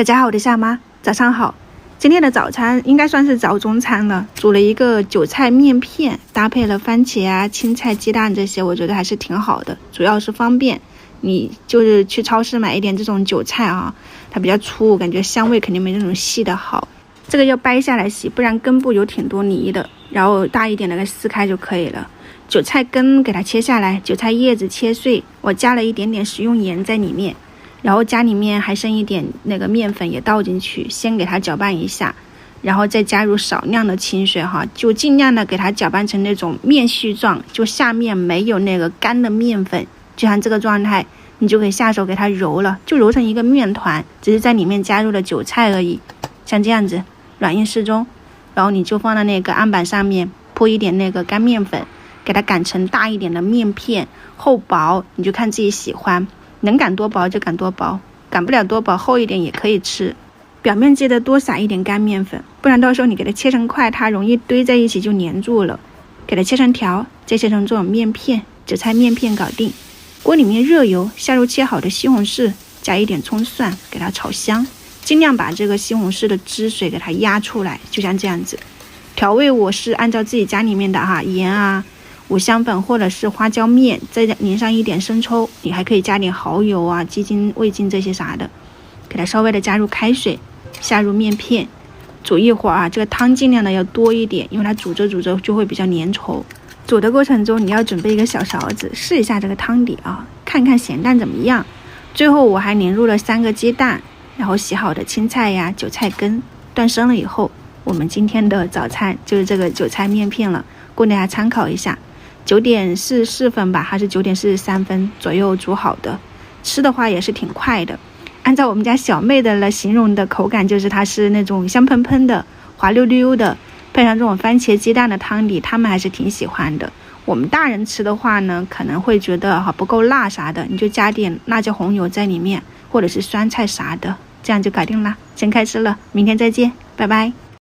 大家好，我是夏妈，早上好。今天的早餐应该算是早中餐了，煮了一个韭菜面片，搭配了番茄啊、青菜、鸡蛋这些，我觉得还是挺好的，主要是方便。你就是去超市买一点这种韭菜啊，它比较粗，感觉香味肯定没那种细的好。这个要掰下来洗，不然根部有挺多泥的，然后大一点的给撕开就可以了。韭菜根给它切下来，韭菜叶子切碎，我加了一点点食用盐在里面。然后家里面还剩一点那个面粉也倒进去，先给它搅拌一下，然后再加入少量的清水哈，就尽量的给它搅拌成那种面絮状，就下面没有那个干的面粉，就像这个状态，你就可以下手给它揉了，就揉成一个面团，只是在里面加入了韭菜而已，像这样子软硬适中。然后你就放到那个案板上面铺一点那个干面粉，给它擀成大一点的面片，厚薄你就看自己喜欢。能擀多薄就擀多薄，擀不了多薄厚一点也可以吃。表面记得多撒一点干面粉，不然到时候你给它切成块，它容易堆在一起就粘住了。给它切成条，再切成这种面片，韭菜面片搞定。锅里面热油，下入切好的西红柿，加一点葱蒜，给它炒香。尽量把这个西红柿的汁水给它压出来，就像这样子。调味我是按照自己家里面的盐啊、五香粉或者是花椒面，再淋上一点生抽，你还可以加点蚝油啊、鸡精、味精这些啥的，给它稍微的加入开水，下入面片，煮一会儿啊，这个汤尽量的要多一点，因为它煮着煮着就会比较粘稠。煮的过程中你要准备一个小勺子，试一下这个汤底啊，看看咸淡怎么样。最后我还淋入了3个鸡蛋，然后洗好的青菜呀、韭菜根断生了以后，我们今天的早餐就是这个韭菜面片了，供大家参考一下。9点44分吧，还是9点43分左右煮好的，吃的话也是挺快的。按照我们家小妹的形容的口感，就是它是那种香喷喷的、滑溜溜的，配上这种番茄鸡蛋的汤底，他们还是挺喜欢的。我们大人吃的话呢，可能会觉得不够辣啥的，你就加点辣椒红油在里面，或者是酸菜啥的，这样就搞定了。先开吃了，明天再见，拜拜。